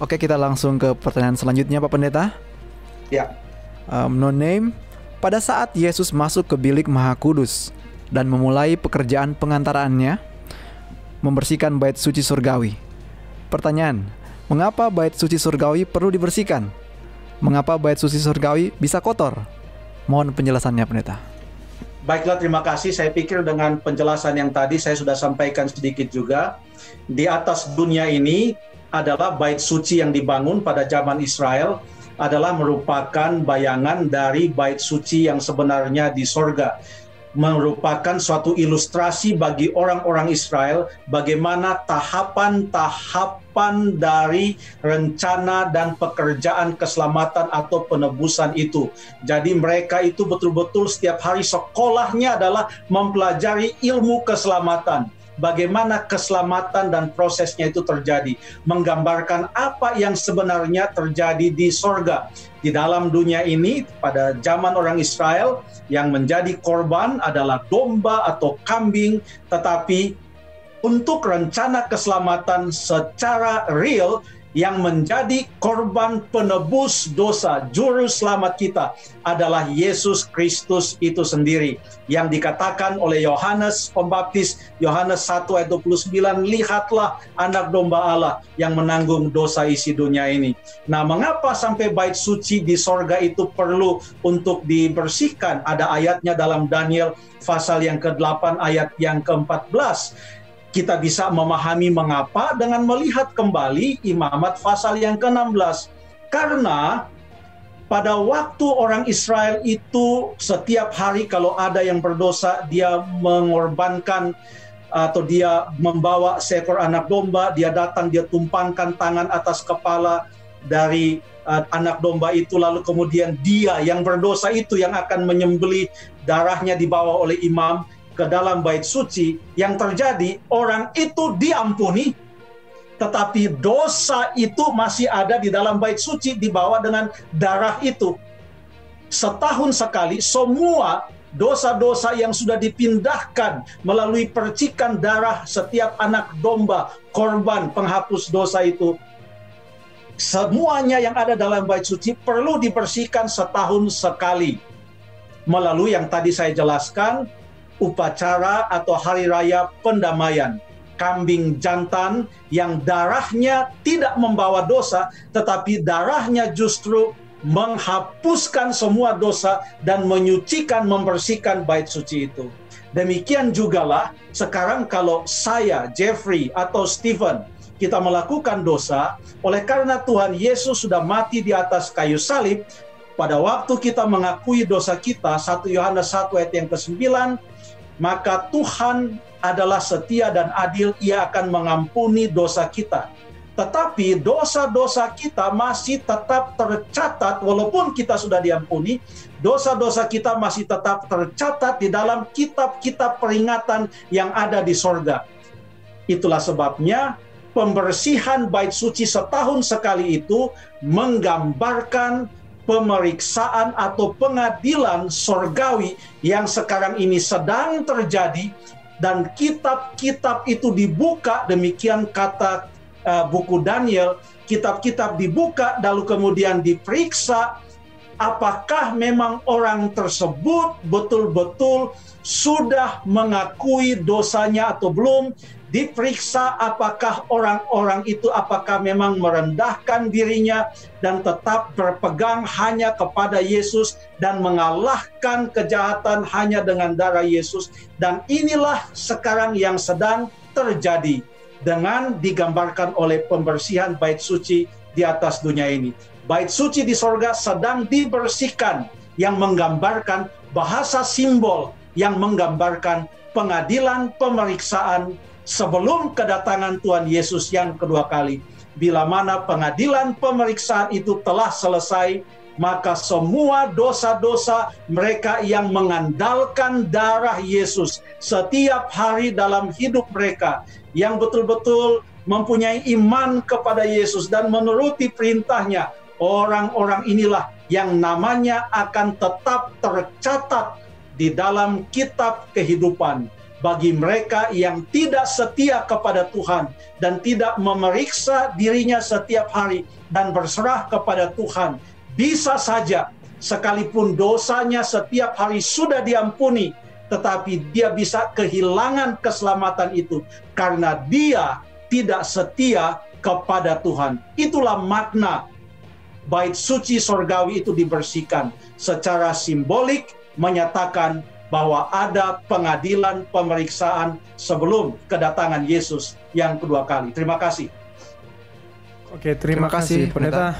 Oke, kita langsung ke pertanyaan selanjutnya, Pak Pendeta. Ya. No name. Pada saat Yesus masuk ke bilik Maha Kudus dan memulai pekerjaan pengantaraannya, membersihkan bait suci surgawi. Pertanyaan, mengapa bait suci surgawi perlu dibersihkan? Mengapa bait suci surgawi bisa kotor? Mohon penjelasannya, Pendeta. Baiklah, terima kasih. Saya pikir dengan penjelasan yang tadi saya sudah sampaikan sedikit juga. Di atas dunia ini adalah bait suci yang dibangun pada zaman Israel adalah merupakan bayangan dari bait suci yang sebenarnya di sorga. Merupakan suatu ilustrasi bagi orang-orang Israel bagaimana tahapan-tahapan dari rencana dan pekerjaan keselamatan atau penebusan itu. Jadi mereka itu betul-betul setiap hari sekolahnya adalah mempelajari ilmu keselamatan. Bagaimana keselamatan dan prosesnya itu terjadi, menggambarkan apa yang sebenarnya terjadi di sorga. Di dalam dunia ini, pada zaman orang Israel, yang menjadi korban adalah domba atau kambing, tetapi untuk rencana keselamatan secara real, yang menjadi korban penebus dosa, juru selamat kita adalah Yesus Kristus itu sendiri. Yang dikatakan oleh Yohanes Pembaptis, Yohanes 1 ayat 29, lihatlah anak domba Allah yang menanggung dosa isi dunia ini. Nah, mengapa sampai bait suci di sorga itu perlu untuk dibersihkan? Ada ayatnya dalam Daniel pasal yang ke-8 ayat yang ke-14. Kita bisa memahami mengapa dengan melihat kembali Imamat pasal yang ke-16. Karena pada waktu orang Israel itu setiap hari kalau ada yang berdosa, dia mengorbankan atau dia membawa seekor anak domba, dia datang, dia tumpangkan tangan atas kepala dari anak domba itu, lalu kemudian dia yang berdosa itu yang akan menyembelih, darahnya dibawa oleh imam ke dalam bait suci. Yang terjadi, orang itu diampuni, tetapi dosa itu masih ada di dalam bait suci, dibawa dengan darah itu. Setahun sekali, semua dosa-dosa yang sudah dipindahkan melalui percikan darah setiap anak domba, korban penghapus dosa itu, semuanya yang ada dalam bait suci perlu dibersihkan setahun sekali. Melalui yang tadi saya jelaskan, upacara atau hari raya pendamaian. Kambing jantan yang darahnya tidak membawa dosa, tetapi darahnya justru menghapuskan semua dosa dan menyucikan, membersihkan bait suci itu. Demikian jugalah sekarang kalau saya, Jeffrey, atau Stephen, kita melakukan dosa, oleh karena Tuhan Yesus sudah mati di atas kayu salib, pada waktu kita mengakui dosa kita, 1 Yohanes 1 ayat yang ke-9, maka Tuhan adalah setia dan adil, Ia akan mengampuni dosa kita. Tetapi dosa-dosa kita masih tetap tercatat, walaupun kita sudah diampuni, dosa-dosa kita masih tetap tercatat di dalam kitab-kitab peringatan yang ada di sorga. Itulah sebabnya pembersihan bait suci setahun sekali itu menggambarkan pemeriksaan atau pengadilan sorgawi yang sekarang ini sedang terjadi, dan kitab-kitab itu dibuka. Demikian kata buku Daniel, kitab-kitab dibuka lalu kemudian diperiksa apakah memang orang tersebut betul-betul sudah mengakui dosanya atau belum. Diperiksa apakah orang-orang itu apakah memang merendahkan dirinya dan tetap berpegang hanya kepada Yesus dan mengalahkan kejahatan hanya dengan darah Yesus. Dan inilah sekarang yang sedang terjadi dengan digambarkan oleh pembersihan bait suci di atas dunia ini. Bait suci di sorga sedang dibersihkan, yang menggambarkan bahasa simbol yang menggambarkan pengadilan pemeriksaan sebelum kedatangan Tuhan Yesus yang kedua kali. Bila mana pengadilan pemeriksaan itu telah selesai, maka semua dosa-dosa mereka yang mengandalkan darah Yesus setiap hari dalam hidup mereka, yang betul-betul mempunyai iman kepada Yesus dan menuruti perintahnya, orang-orang inilah yang namanya akan tetap tercatat di dalam kitab kehidupan. bagi mereka yang tidak setia kepada Tuhan dan tidak memeriksa dirinya setiap hari dan berserah kepada Tuhan, bisa saja sekalipun dosanya setiap hari sudah diampuni, tetapi dia bisa kehilangan keselamatan itu karena dia tidak setia kepada Tuhan. Itulah makna bait suci sorgawi itu dibersihkan. Secara simbolik menyatakan bahwa ada pengadilan pemeriksaan sebelum kedatangan Yesus yang kedua kali. Terima kasih. Oke, terima kasih Pendeta.